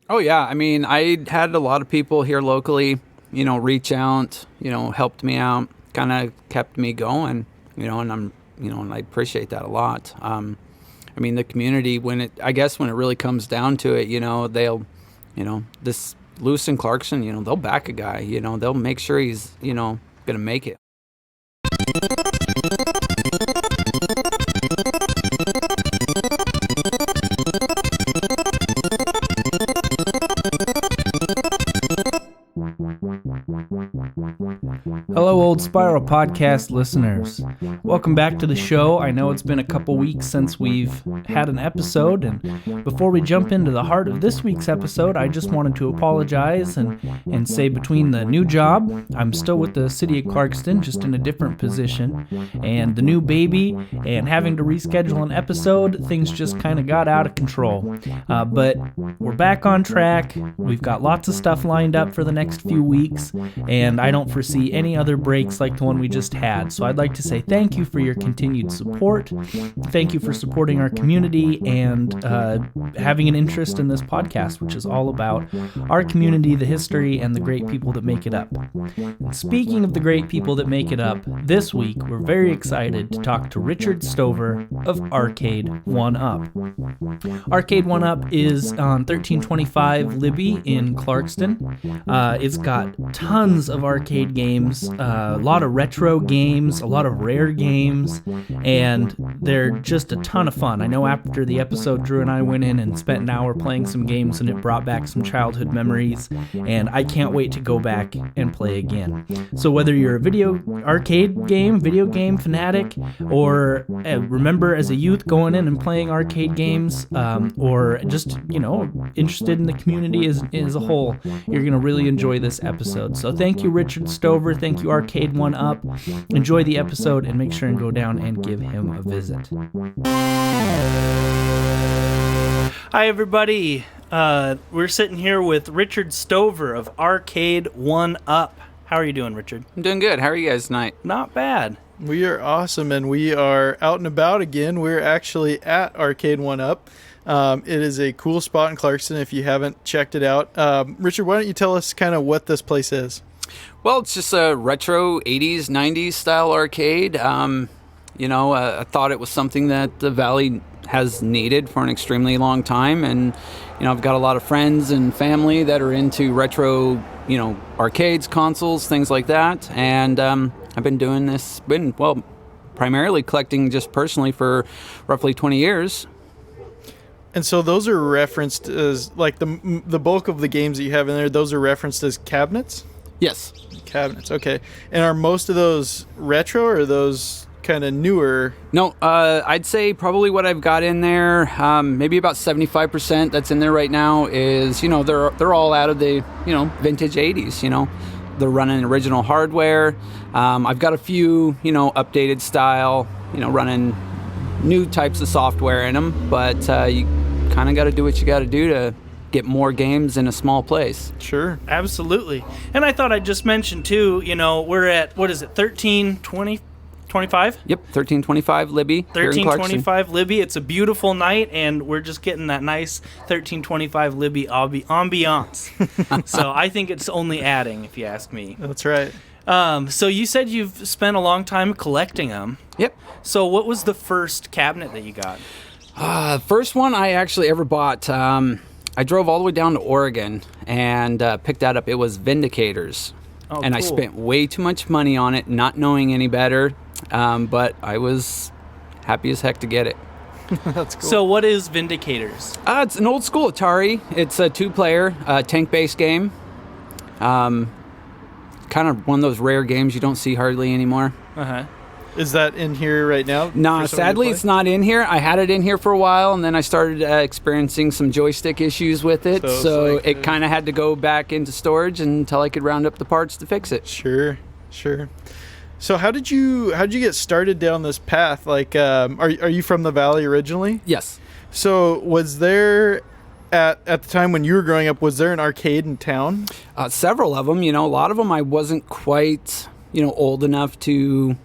Oh, yeah. I mean, I had a lot of people here locally, reach out, helped me out, kind of kept me going, and I appreciate that a lot. I mean, the community, I guess when it really comes down to it, this Lewis and Clarkston, they'll back a guy, they'll make sure he's, going to make it. Hello, Old Spiral podcast listeners. Welcome back to the show. I know it's been a couple weeks since we've had an episode, and before we jump into the heart of this week's episode, I just wanted to apologize and say between the new job, I'm still with the city of Clarkston, just in a different position, and the new baby, and having to reschedule an episode, things just kind of got out of control. But we're back on track. We've got lots of stuff lined up for the next few weeks, and I don't foresee any other breaks like the one we just had. So I'd like to say thank you for your continued support. Thank you for supporting our community and having an interest in this podcast, which is all about our community, the history, and the great people that make it up. And speaking of the great people that make it up, this week we're very excited to talk to Richard Stover of Arcade 1UP. Arcade 1UP is on 1325 Libby in Clarkston. It's got tons of arcade games, a lot of retro games, a lot of rare games, and they're just a ton of fun. I know after the episode, Drew and I went in and spent an hour playing some games, and it brought back some childhood memories, and I can't wait to go back and play again. So whether you're a video game fanatic, or remember as a youth going in and playing arcade games, or just, interested in the community as a whole, you're going to really enjoy this episode. So thank you, Richard Stover. Thank you, Arcade 1UP. Enjoy the episode and make sure and go down and give him a visit. Hi, everybody. We're sitting here with Richard Stover of Arcade 1UP. How are you doing, Richard? I'm doing good. How are you guys tonight? Not bad. We are awesome, and we are out and about again. We're actually at Arcade 1UP. It is a cool spot in Clarkston if you haven't checked it out. Richard, why don't you tell us kind of what this place is? Well, it's just a retro 80s, 90s style arcade. I thought it was something that the Valley has needed for an extremely long time. And, I've got a lot of friends and family that are into retro, arcades, consoles, things like that. And I've been doing this, primarily collecting just personally for roughly 20 years. And so those are referenced as, like, the bulk of the games that you have in there, those are referenced as cabinets? Yes. Cabinets, okay. And are most of those retro, or are those kind of newer? No, I'd say probably what I've got in there, maybe about 75% that's in there right now is, they're all out of the, vintage 80s, They're running original hardware. I've got a few, updated style, running new types of software in them, but you kind of got to do what you got to do to get more games in a small place. Sure. Absolutely. And I thought I'd just mention, too, we're at, 1325? Yep, 1325 Libby. 1325 Libby. It's a beautiful night, and we're just getting that nice 1325 Libby ambiance. So I think it's only adding, if you ask me. That's right. So you said you've spent a long time collecting them. Yep. So what was the first cabinet that you got? First one I actually ever bought, I drove all the way down to Oregon and picked that up. It was Vindicators. Oh, and cool. I spent way too much money on it, not knowing any better, but I was happy as heck to get it. That's cool. So what is Vindicators? It's an old school Atari. It's a two-player tank-based game. Kind of one of those rare games you don't see hardly anymore. Uh-huh. Is that in here right now? Nah, sadly it's not in here. I had it in here for a while, and then I started experiencing some joystick issues with it, so it kind of had to go back into storage until I could round up the parts to fix it. Sure. So how did you get started down this path? Like, are you from the Valley originally? Yes. So was there, at the time when you were growing up, was there an arcade in town? Several of them. A lot of them I wasn't quite, old enough to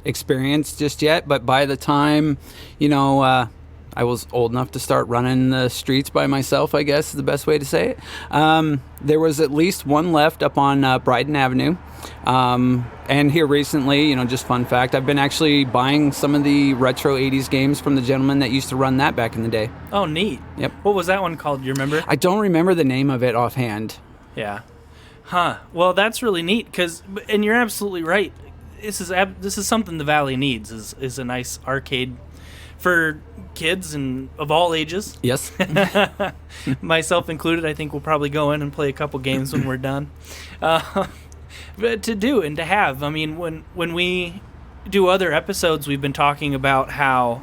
experience just yet. But by the time, I was old enough to start running the streets by myself, I guess is the best way to say it. There was at least one left up on Bryden Avenue. And here recently, just fun fact, I've been actually buying some of the retro 80s games from the gentleman that used to run that back in the day. Oh, neat. Yep. What was that one called? Do you remember? I don't remember the name of it offhand. Yeah. Huh. Well, that's really neat and you're absolutely right. This is something the Valley needs is a nice arcade for kids and of all ages. Yes. Myself included. I think we'll probably go in and play a couple games when we're done. But to do and to have, I mean, when we do other episodes, we've been talking about how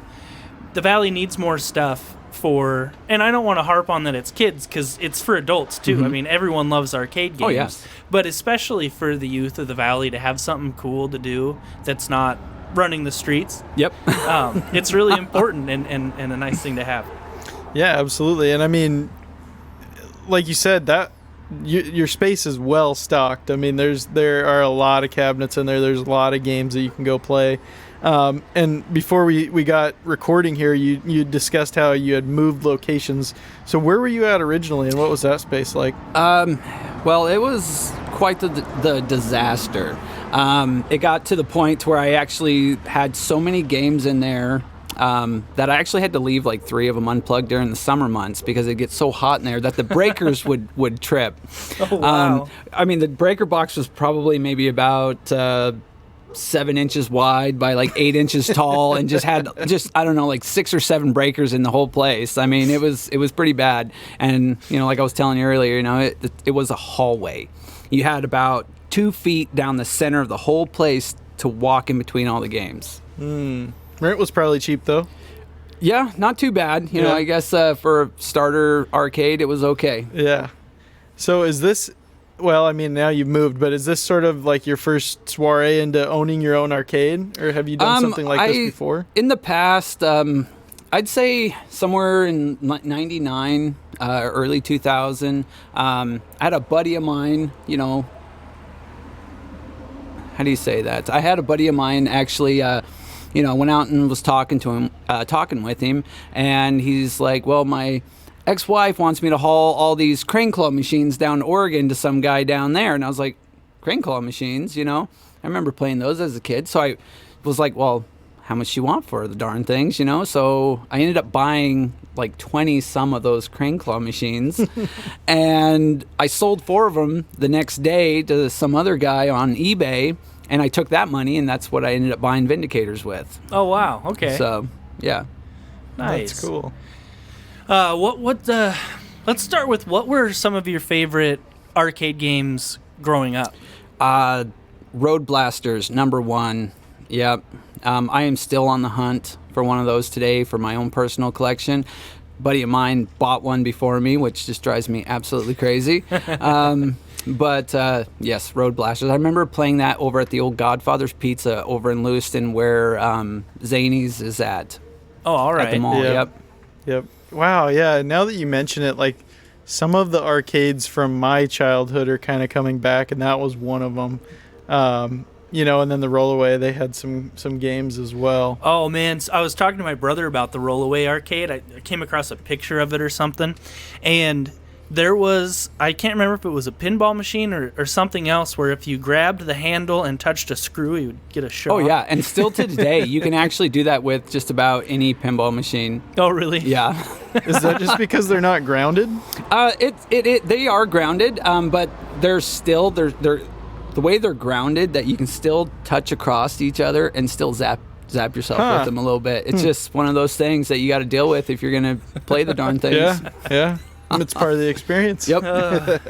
the Valley needs more stuff for, and I don't want to harp on that it's kids, because it's for adults too. Mm-hmm. I mean, everyone loves arcade games. Oh, yes. But especially for the youth of the Valley to have something cool to do that's not running the streets. Yep. It's really important and a nice thing to have. Yeah, absolutely. And I mean, like you said, that your space is well stocked. I mean, there are a lot of cabinets in there. There's a lot of games that you can go play. And before we got recording here, you discussed how you had moved locations. So where were you at originally, and what was that space like? Well, it was quite the disaster. It got to the point where I actually had so many games in there that I actually had to leave like 3 of them unplugged during the summer months because it gets so hot in there that the breakers would trip. Oh, wow. I mean, the breaker box was probably maybe about 7 inches wide by like 8 inches tall, and had I don't know, like 6 or 7 breakers in the whole place. I mean, it was pretty bad. And like I was telling you earlier, it was a hallway. You had about 2 feet down the center of the whole place to walk in between all the games. Rent was probably cheap though. Yeah, not too bad. You know, I guess for a starter arcade, it was okay. Yeah. So is this? Well, I mean, now you've moved, but is this sort of like your first soiree into owning your own arcade, or have you done something like this before? In the past, I'd say somewhere in 99, early 2000. I had a buddy of mine, how do you say that? I had a buddy of mine actually, went out and was talking with him, and he's like, well, my ex-wife wants me to haul all these crane claw machines down to Oregon to some guy down there. And I was like, crane claw machines, I remember playing those as a kid. So I was like, well, how much you want for the darn things, So I ended up buying like 20 some of those crane claw machines. And I sold 4 of them the next day to some other guy on eBay. And I took that money, and that's what I ended up buying Vindicators with. Oh, wow. Okay. So, yeah. Nice. That's cool. Let's start with, what were some of your favorite arcade games growing up? Road Blasters, number 1. Yep. I am still on the hunt for one of those today for my own personal collection. A buddy of mine bought one before me, which just drives me absolutely crazy. But yes, Road Blasters. I remember playing that over at the old Godfather's Pizza over in Lewiston, where Zany's is at. Oh, all right. At the mall. Yep. Wow, yeah. Now that you mention it, like, some of the arcades from my childhood are kind of coming back, and that was one of them. And then the Rollaway, they had some games as well. Oh, man. I was talking to my brother about the Rollaway arcade. I came across a picture of it or something, and there was, I can't remember if it was a pinball machine or something else, where if you grabbed the handle and touched a screw, you would get a shock. Oh, yeah. And still to today, you can actually do that with just about any pinball machine. Oh, really? Yeah. Is that just because they're not grounded? They are grounded, but they're still, they're the way they're grounded that you can still touch across each other and still zap yourself with them a little bit. It's just one of those things that you got to deal with if you're going to play the darn things. Yeah. It's part of the experience. Yep.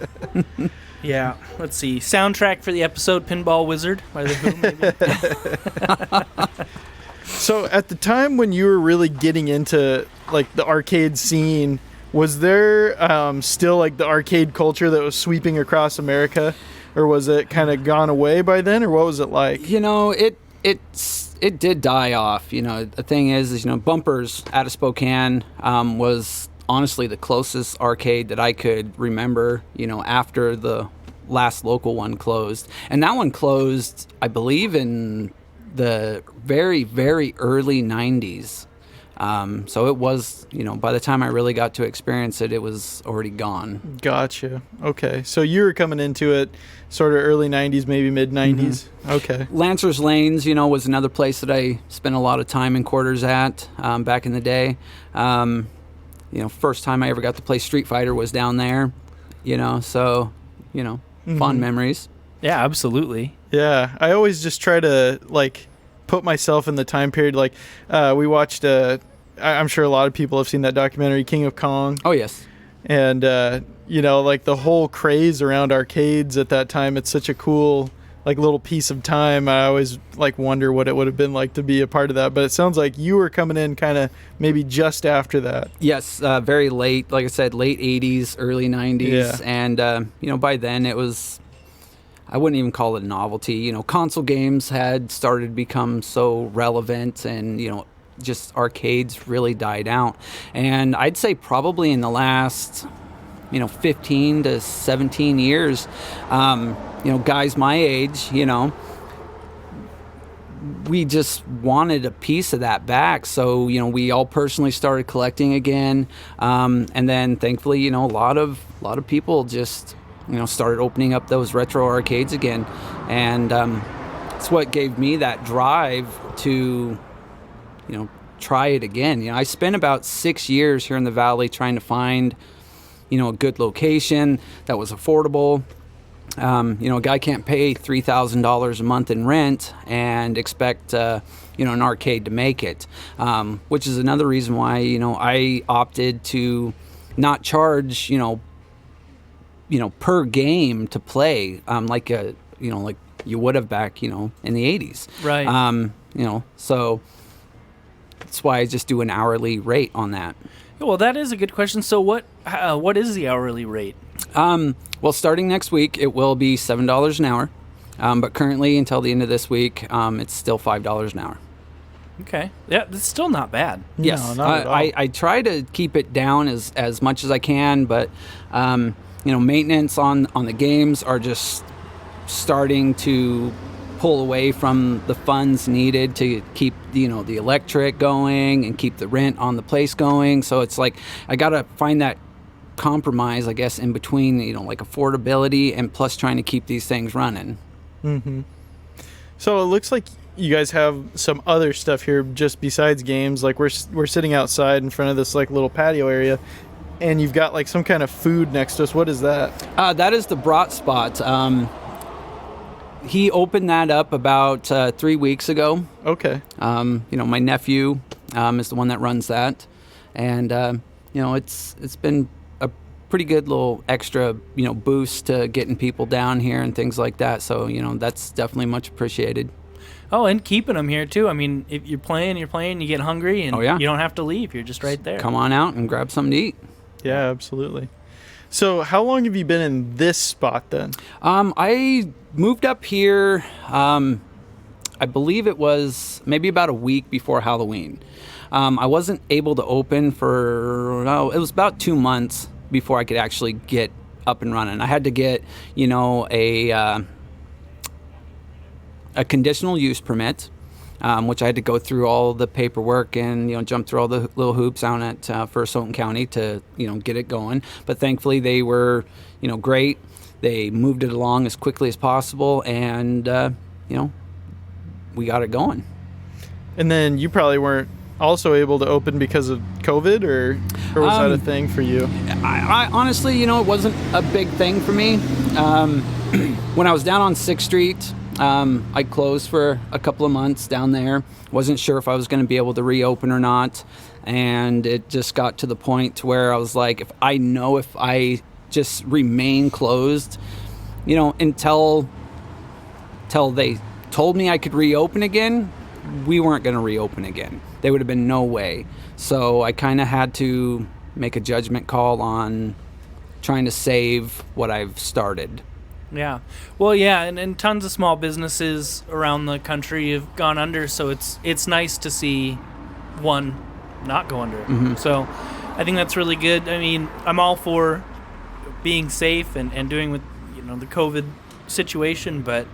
Yeah. Let's see. Soundtrack for the episode, Pinball Wizard by The Who, maybe? So at the time when you were really getting into like the arcade scene, was there still like the arcade culture that was sweeping across America, or was it kind of gone away by then, or what was it like? It did die off. The thing is Bumpers out of Spokane was honestly the closest arcade that I could remember, after the last local one closed. And that one closed, I believe, in the very, very early 90s. So it was, by the time I really got to experience it, it was already gone. Gotcha. Okay. So you were coming into it sort of early 90s, maybe mid 90s. Okay. Lancer's Lanes, was another place that I spent a lot of time in quarters at back in the day. First time I ever got to play Street Fighter was down there, so, fond memories. Yeah, absolutely. Yeah. I always just try to, put myself in the time period. We watched, I'm sure a lot of people have seen that documentary, King of Kong. Oh, yes. And, the whole craze around arcades at that time, it's such a cool, little piece of time. I always, wonder what it would have been like to be a part of that. But it sounds like you were coming in kind of maybe just after that. Yes, very late. Like I said, late 80s, early 90s. Yeah. And, by then it was... I wouldn't even call it a novelty. Console games had started to become so relevant, and, just arcades really died out. And I'd say probably in the last, 15 to 17 years, guys my age, we just wanted a piece of that back. So, we all personally started collecting again. And then thankfully, a lot of people just... started opening up those retro arcades again. And it's what gave me that drive to, try it again. I spent about 6 years here in the Valley trying to find, a good location that was affordable. A guy can't pay $3,000 a month in rent and expect, an arcade to make it, which is another reason why, I opted to not charge, per game to play, like you would have back, in the 80s. Right. So that's why I just do an hourly rate on that. Well, that is a good question. So what is the hourly rate? Well, starting next week, it will be $7 an hour. But currently, until the end of this week, it's still $5 an hour. Okay. Yeah, that's still not bad. Yes. No, not at all. I try to keep it down as much as I can, but... maintenance on the games are just starting to pull away from the funds needed to keep, the electric going and keep the rent on the place going. So it's like I got to find that compromise, I guess, in between, affordability and plus trying to keep these things running. Mm-hmm. So it looks like you guys have some other stuff here just besides games. We're sitting outside in front of this little patio area. And you've got some kind of food next to us. What is that? That is the Brat Spot. He opened that up about 3 weeks ago. Okay. My nephew is the one that runs that, and it's been a pretty good little extra boost to getting people down here and things like that. So that's definitely much appreciated. Oh, and keeping them here too. I mean, if you're playing, you get hungry, and yeah. You don't have to leave. You're just right there. Come on out and grab something to eat. Yeah, absolutely. So how long have you been in this spot then? I moved up here, I believe it was maybe about a week before Halloween. I wasn't able to open for, it was about 2 months before I could actually get up and running. I had to get, a conditional use permit, which I had to go through all the paperwork and, jump through all the little hoops down at First Houghton County to, get it going. But thankfully they were, great. They moved it along as quickly as possible, and, we got it going. And then you probably weren't also able to open because of COVID, or was that a thing for you? I honestly, it wasn't a big thing for me. When I was down on 6th Street, I closed for a couple of months down there. Wasn't sure if I was going to be able to reopen or not. And it just got to the point to where I was like, if I just remain closed, until they told me I could reopen again, we weren't going to reopen again. There would have been no way. So I kind of had to make a judgment call on trying to save what I've started. Yeah. Well, yeah, and tons of small businesses around the country have gone under, so it's nice to see one not go under. Mm-hmm. So I think that's really good. I mean, I'm all for being safe and doing with, the COVID situation, but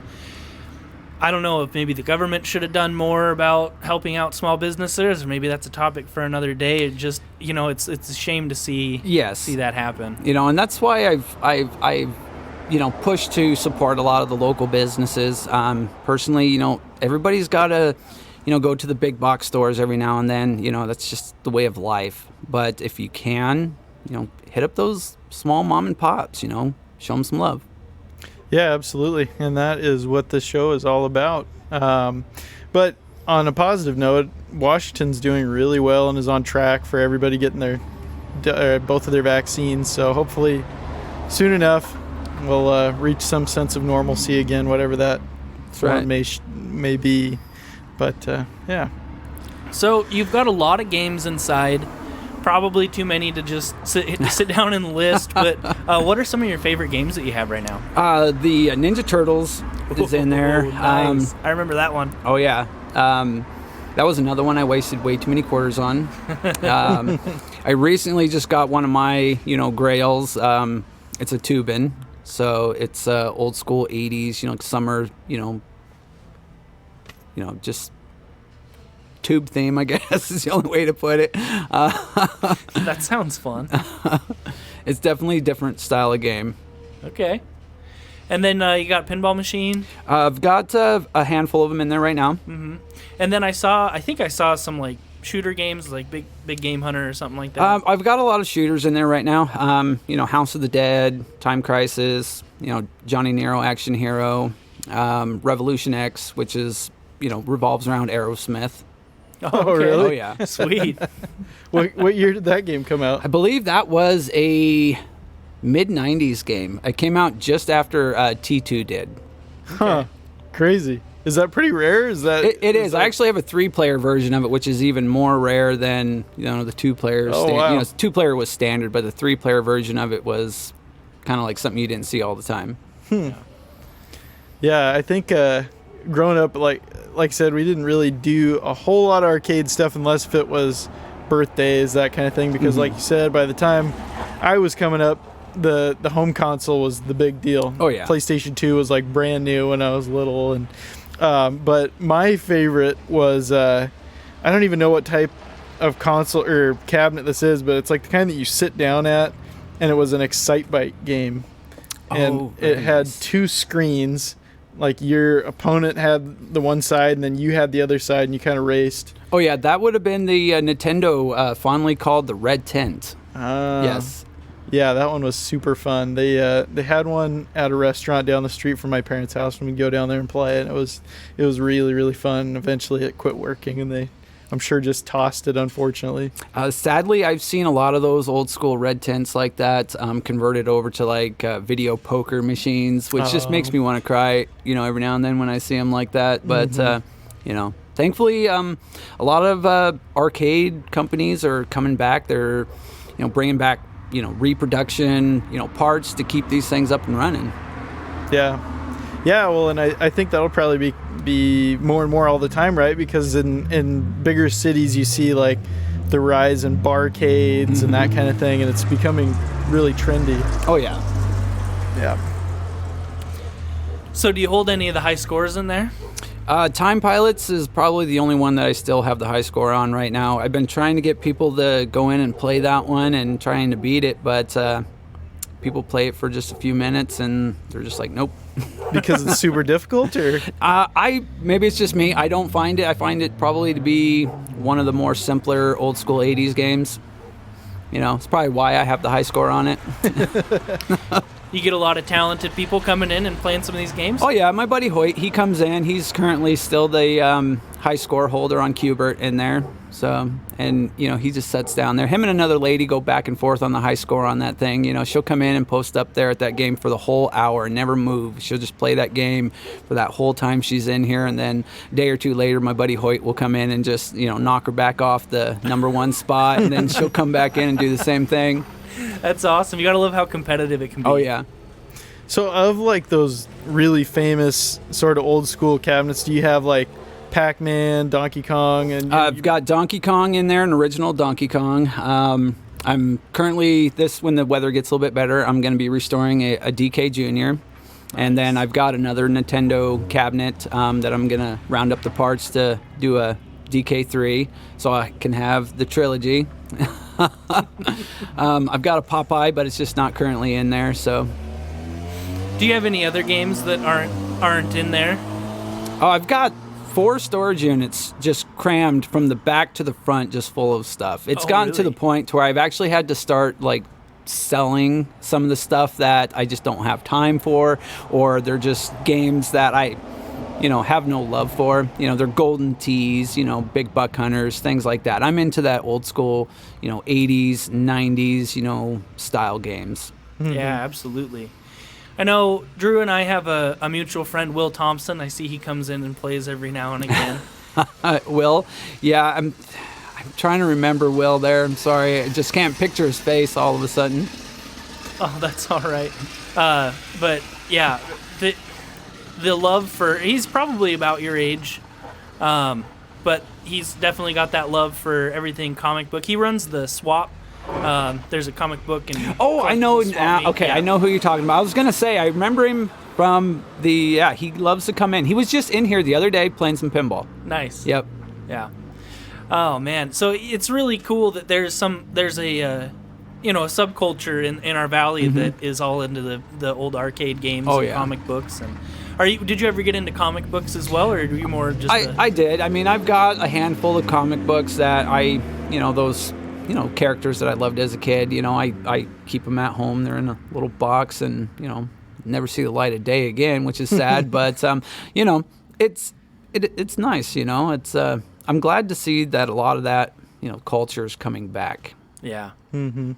I don't know if maybe the government should have done more about helping out small businesses, or maybe that's a topic for another day. It just, it's a shame to see that happen. And that's why I've pushed to support a lot of the local businesses. Personally, everybody's got to, go to the big box stores every now and then. That's just the way of life. But if you can, hit up those small mom and pops, show them some love. Yeah, absolutely. And that is what this show is all about. But on a positive note, Washington's doing really well and is on track for everybody getting both of their vaccines. So hopefully soon enough we'll reach some sense of normalcy again, whatever that may be. But yeah. So you've got a lot of games inside. Probably too many to just sit down and list, but what are some of your favorite games that you have right now? The Ninja Turtles is in there. Nice. I remember that one. Oh, yeah. That was another one I wasted way too many quarters on. I recently just got one of my, grails. It's a tubin, so it's old school 80s, summer, just tube theme, I guess, is the only way to put it. That sounds fun. It's definitely a different style of game. Okay. And then you got Pinball Machine? I've got a handful of them in there right now. Mm-hmm. And then I think I saw some like shooter games, like Big Game Hunter or something like that. I've got a lot of shooters in there right now. House of the Dead, Time Crisis, Johnny Nero Action Hero, Revolution X, which is, revolves around Aerosmith. Oh, really? Oh, yeah. Sweet. What year did that game come out? I believe that was a mid-90s game. It came out just after T2 did. Huh. Crazy. Is that pretty rare? Is that It is. I actually have a 3-player version of it, which is even more rare than, the 2-player. Oh, wow. 2-player was standard, but the 3-player version of it was kind of like something you didn't see all the time. Yeah, I think growing up, like I said, we didn't really do a whole lot of arcade stuff unless if it was birthdays, that kind of thing. Because, like you said, by the time I was coming up, the home console was the big deal. Oh yeah, PlayStation 2 was like brand new when I was little, and but my favorite was I don't even know what type of console or cabinet this is, but it's like the kind that you sit down at, and it was an Excitebike game, and it had 2 screens. Like your opponent had the one side, and then you had the other side, and you kind of raced. Oh yeah, that would have been the Nintendo fondly called the Red Tent. Yes. Yeah, that one was super fun. They had one at a restaurant down the street from my parents' house, and we'd go down there and play, and it was really, really fun. Eventually, it quit working, and they, I'm sure, just tossed it, unfortunately. Sadly, I've seen a lot of those old school Red Tents like that converted over to like video poker machines, which just makes me want to cry, every now and then when I see them like that. But, thankfully, a lot of arcade companies are coming back. They're, bringing back, reproduction, parts to keep these things up and running. Yeah. Well, and I think that'll probably be more and more all the time, right? Because in bigger cities, you see like the rise in barcades and that kind of thing, and it's becoming really trendy. Oh yeah. Yeah. So do you hold any of the high scores in there? Time Pilots is probably the only one that I still have the high score on right now. I've been trying to get people to go in and play that one and trying to beat it, but people play it for just a few minutes and they're just like, nope. Because it's super difficult, or? Maybe it's just me. I don't find it. I find it probably to be one of the more simpler old school 80s games. It's probably why I have the high score on it. You get a lot of talented people coming in and playing some of these games? Oh, yeah. My buddy Hoyt, he comes in. He's currently still the high score holder on Qbert in there. So, and, he just sits down there. Him and another lady go back and forth on the high score on that thing. She'll come in and post up there at that game for the whole hour and never move. She'll just play that game for that whole time she's in here. And then a day or two later, my buddy Hoyt will come in and just, knock her back off the number 1 spot. And then she'll come back in and do the same thing. That's awesome. You got to love how competitive it can be. Oh, yeah. So of like those really famous sort of old school cabinets, do you have like Pac-Man, Donkey Kong? And I've got Donkey Kong in there, an original Donkey Kong. I'm currently, when the weather gets a little bit better, I'm going to be restoring a DK Junior. And then I've got another Nintendo cabinet that I'm going to round up the parts to do a DK3 so I can have the trilogy. I've got a Popeye, but it's just not currently in there. So, do you have any other games that aren't in there? Oh, I've got 4 storage units just crammed from the back to the front, just full of stuff. It's gotten to the point to where I've actually had to start like selling some of the stuff that I just don't have time for, or they're just games that I have no love for. They're golden tees, big buck hunters, things like that. I'm into that old school, 80s, 90s, style games. Mm-hmm. Yeah, absolutely. I know Drew and I have a mutual friend, Will Thompson. I see he comes in and plays every now and again. Will? Yeah, I'm trying to remember Will there. I'm sorry. I just can't picture his face all of a sudden. Oh, that's all right. But yeah, the love for, he's probably about your age, but he's definitely got that love for everything comic book. He runs the Swap. There's a comic book and I know now. Okay, yeah. I know who you're talking about. I was gonna say I remember him from he loves to come in. He was just in here the other day playing some pinball. Nice. Yep. Yeah. Oh man, so it's really cool that there's a subculture in our valley that is all into the old arcade games and comic books. And did you ever get into comic books as well, or are you more just I did. I mean, I've got a handful of comic books that those characters that I loved as a kid. I keep them at home. They're in a little box and never see the light of day again, which is sad. But it's nice. It's I'm glad to see that a lot of that culture is coming back. Yeah. Mm-hmm.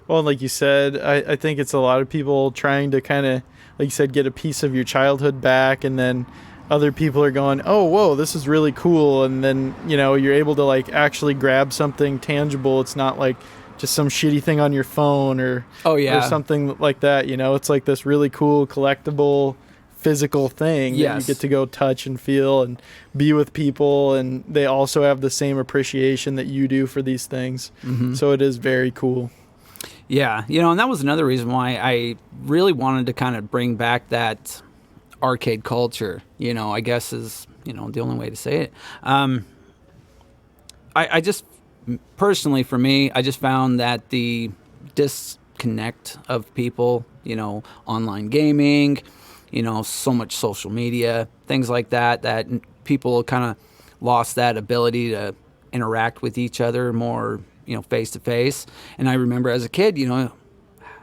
Well, like you said, I think it's a lot of people trying to kind of, like you said, get a piece of your childhood back, and then other people are going, oh, whoa, this is really cool. And then, you're able to like actually grab something tangible. It's not like just some shitty thing on your phone or something like that. It's like this really cool collectible physical thing that you get to go touch and feel and be with people, and they also have the same appreciation that you do for these things. Mm-hmm. So it is very cool. Yeah, and that was another reason why I really wanted to kind of bring back that arcade culture, I guess is, the only way to say it. I just, personally for me, I just found that the disconnect of people, online gaming, so much social media, things like that people kind of lost that ability to interact with each other more, face to face. And I remember as a kid,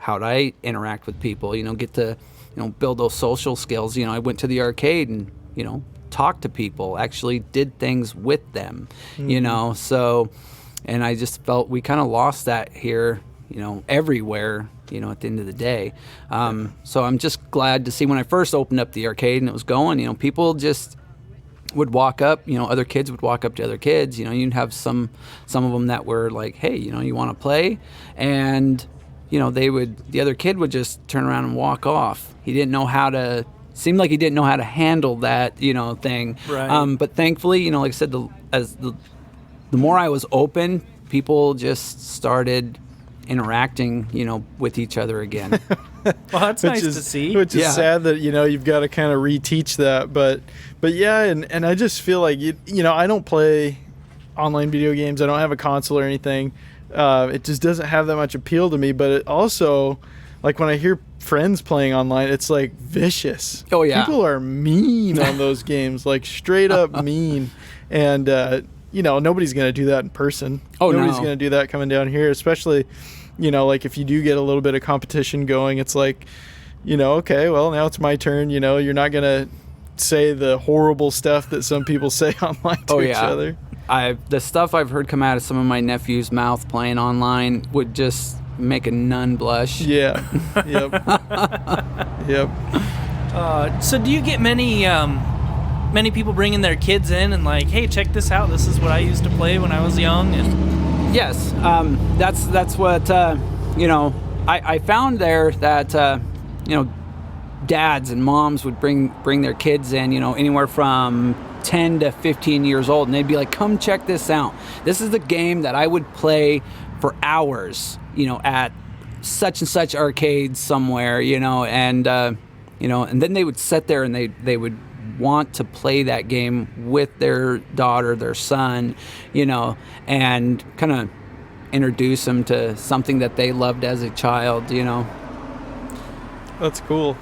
how'd I interact with people, get to, build those social skills. I went to the arcade and, talked to people, actually did things with them, so, and I just felt we kind of lost that here, everywhere, at the end of the day. So I'm just glad to see when I first opened up the arcade and it was going, people just would walk up, other kids would walk up to other kids, you'd have some of them that were like, hey, you want to play? And, the other kid would just turn around and walk off. He didn't know how to, seemed like he didn't know how to handle that, thing. Right. But thankfully, like I said, the more I was open, people just started interacting, with each other again. Well, that's nice to see. Which is sad that, you've got to kind of reteach that. But yeah, and I just feel like, I don't play online video games. I don't have a console or anything. It just doesn't have that much appeal to me. But it also, like when I hear friends playing online, it's like vicious. Oh, yeah. People are mean on those games, like straight up mean. And, nobody's going to do that in person. Oh, Nobody's no. going to do that coming down here, especially, like if you do get a little bit of competition going, it's like, okay, well, now it's my turn. You're not going to say the horrible stuff that some people say online to each other. The stuff I've heard come out of some of my nephew's mouth playing online would just make a nun blush. Yeah. Yep. Yep. So do you get many people bringing their kids in and like, hey, check this out. This is what I used to play when I was young? And yes, that's what I found there that dads and moms would bring their kids in, anywhere from 10 to 15 years old, and they'd be like, come check this out. This is the game that I would play for hours, at such and such arcade somewhere, and and then they would sit there and they would want to play that game with their daughter, their son, and kind of introduce them to something that they loved as a child. That's cool.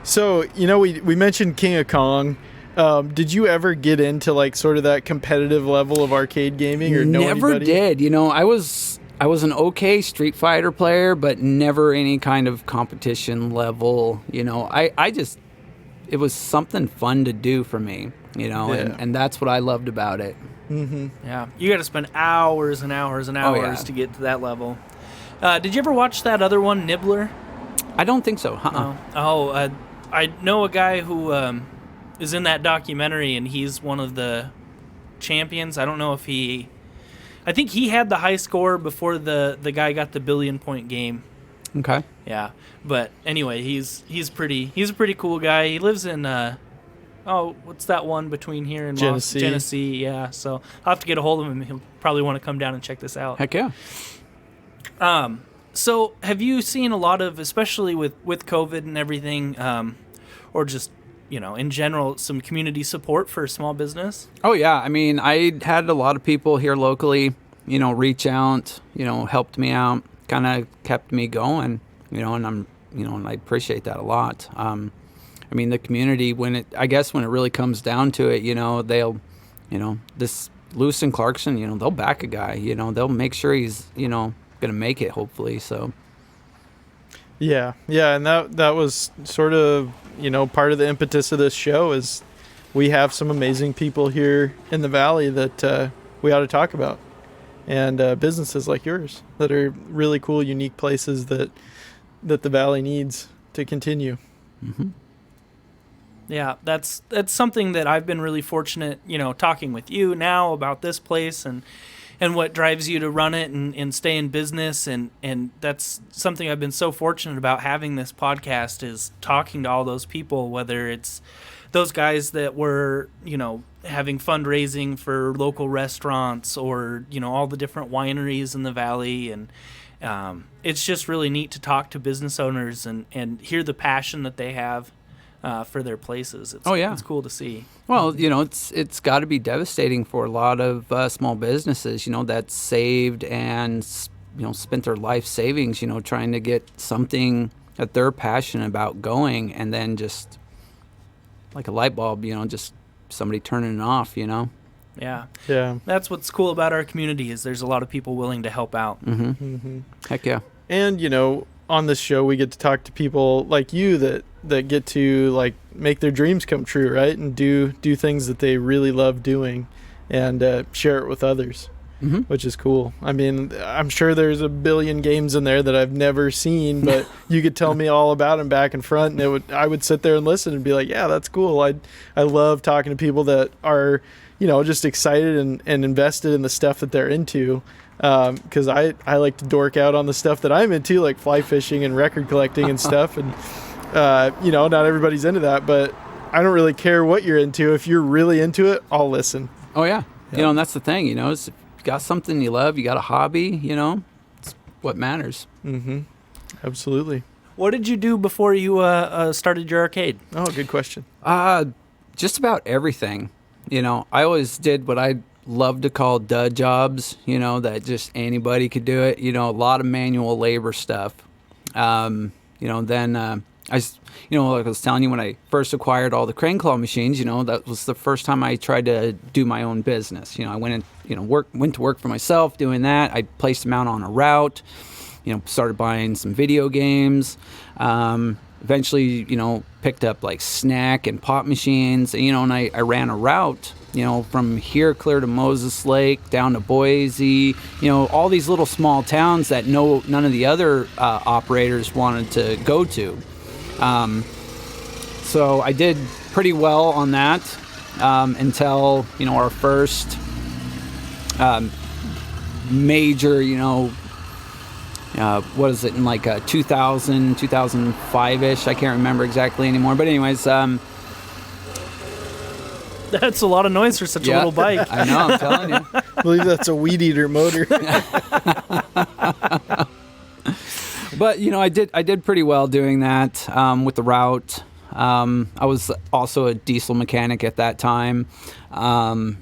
So, we mentioned King of Kong. Did you ever get into like sort of that competitive level of arcade gaming, or know Never anybody? did. I was an okay Street Fighter player, but never any kind of competition level. It was something fun to do for me, and that's what I loved about it. Mm-hmm. Yeah, you got to spend hours and hours and hours to get to that level. Did you ever watch that other one, Nibbler? I don't think so. No. I know a guy who is in that documentary, and he's one of the champions. I don't know if I think he had the high score before the guy got the 1 billion point game. Okay. Yeah, but anyway, he's a pretty cool guy. He lives in what's that one between here and Genesee? Yeah, so I'll have to get a hold of him. He'll probably want to come down and check this out. Heck yeah. So have you seen a lot of, especially with COVID and everything, or just in general, some community support for small business? Oh yeah, I mean, I had a lot of people here locally, reach out, helped me out, kind of kept me going, and I'm, and I appreciate that a lot. I mean, the community, when it really comes down to it, they'll, this Lewis and Clarkston, they'll back a guy, they'll make sure he's, gonna make it, hopefully. So yeah, and that was sort of part of the impetus of this show is we have some amazing people here in the valley that we ought to talk about, and businesses like yours that are really cool, unique places that the valley needs to continue. Mm-hmm. Yeah, that's something that I've been really fortunate, talking with you now about this place and what drives you to run it and stay in business. And that's something I've been so fortunate about having this podcast, is talking to all those people, whether it's those guys that were, having fundraising for local restaurants, or, all the different wineries in the valley. And it's just really neat to talk to business owners and hear the passion that they have for their places. It's cool to see. Well, it's got to be devastating for a lot of small businesses, that saved and, spent their life savings, trying to get something that they're passionate about going, and then just like a light bulb, just somebody turning it off, Yeah. That's what's cool about our community, is there's a lot of people willing to help out. Mm-hmm. Mm-hmm. Heck yeah. And, on this show, we get to talk to people like you that get to like make their dreams come true, right? And do things that they really love doing, and share it with others, mm-hmm. which is cool. I mean, I'm sure there's a billion games in there that I've never seen, but you could tell me all about them back and front, and I would sit there and listen and be like, yeah, that's cool. I love talking to people that are, just excited and invested in the stuff that they're into. Because I like to dork out on the stuff that I'm into, like fly fishing and record collecting and stuff. And, not everybody's into that, but I don't really care what you're into. If you're really into it, I'll listen. Oh, yeah. And that's the thing, is if you got something you love, you got a hobby, it's what matters. Mm-hmm. Absolutely. What did you do before you started your arcade? Oh, good question. Just about everything. I always did what I love to call dud jobs, that just anybody could do it, a lot of manual labor stuff. Then I just, like I was telling you, when I first acquired all the crane claw machines, that was the first time I tried to do my own business. I went and, went to work for myself doing that. I placed them out on a route, started buying some video games, eventually, picked up like snack and pop machines, and I ran a route, from here clear to Moses Lake, down to Boise, all these little small towns that none of the other operators wanted to go to. So I did pretty well on that until, our first major, what is it, in like 2000, 2005-ish? I can't remember exactly anymore. But anyways, that's a lot of noise for such a little bike. I know, I'm telling you. I believe that's a weed eater motor. But, I did pretty well doing that with the route. I was also a diesel mechanic at that time. And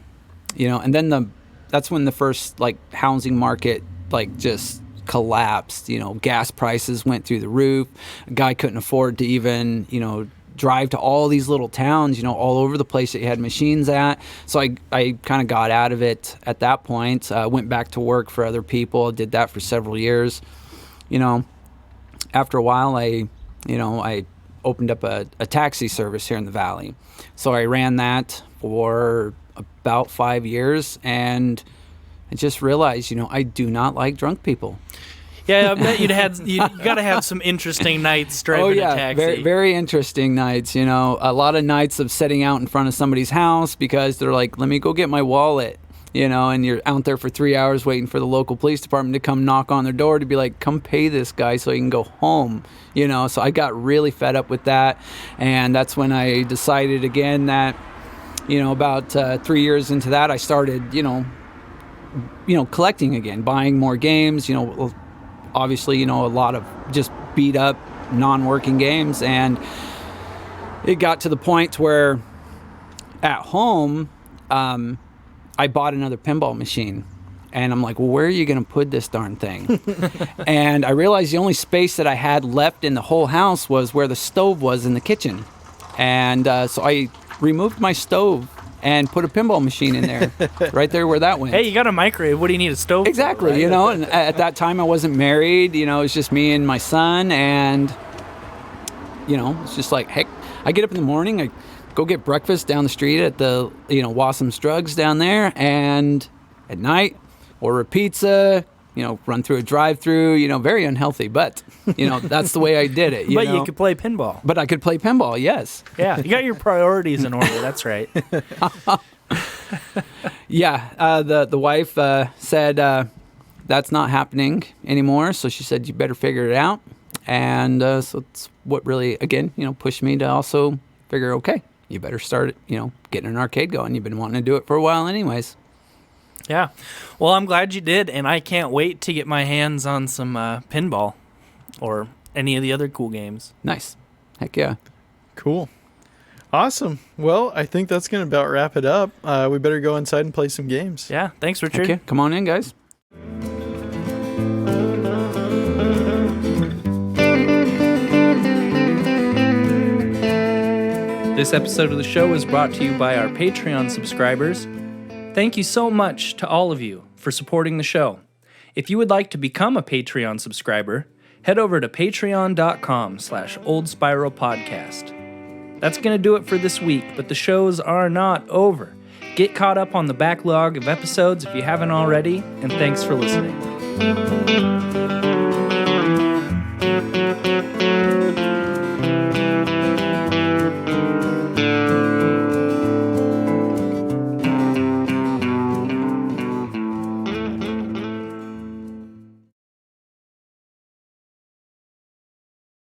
then that's when the first like housing market like just collapsed. Gas prices went through the roof. A guy couldn't afford to even, drive to all these little towns, all over the place that you had machines at. So I kind of got out of it at that point. Went back to work for other people. Did that for several years. After a while, I opened up a taxi service here in the Valley. So I ran that for about 5 years, and I just realized, I do not like drunk people. Yeah, I bet you got to have some interesting nights driving a taxi. Very, very interesting nights. A lot of nights of sitting out in front of somebody's house because they're like, "Let me go get my wallet," and you're out there for 3 hours waiting for the local police department to come knock on their door to be like, "Come pay this guy so he can go home." So I got really fed up with that, and that's when I decided again that, about 3 years into that, I started, collecting again, buying more games. Obviously, a lot of just beat up, non-working games. And it got to the point where at home, I bought another pinball machine. And I'm like, well, where are you going to put this darn thing? And I realized the only space that I had left in the whole house was where the stove was in the kitchen. And so I removed my stove and put a pinball machine in there, right there where that went. Hey, you got a microwave. What do you need a stove Exactly, for, right? And at that time I wasn't married, it was just me and my son, and, it's just like, heck, I get up in the morning, I go get breakfast down the street at the, Wassom's Drugs down there, and at night, order a pizza, run through a drive-through, very unhealthy, but, that's the way I did it. But you could play pinball. But I could play pinball, yes. Yeah, you got your priorities in order, that's right. Yeah, the wife said that's not happening anymore, so she said, you better figure it out. And so it's what really, again, pushed me to also figure, okay, you better start, getting an arcade going. You've been wanting to do it for a while anyways. Yeah. Well, I'm glad you did, and I can't wait to get my hands on some pinball or any of the other cool games. Nice. Heck yeah. Cool. Awesome. Well, I think that's going to about wrap it up. We better go inside and play some games. Yeah. Thanks, Richard. Okay. Come on in, guys. This episode of the show is brought to you by our Patreon subscribers. Thank you so much to all of you for supporting the show. If you would like to become a Patreon subscriber, head over to patreon.com/oldspiralpodcast. That's going to do it for this week, but the shows are not over. Get caught up on the backlog of episodes if you haven't already, and thanks for listening.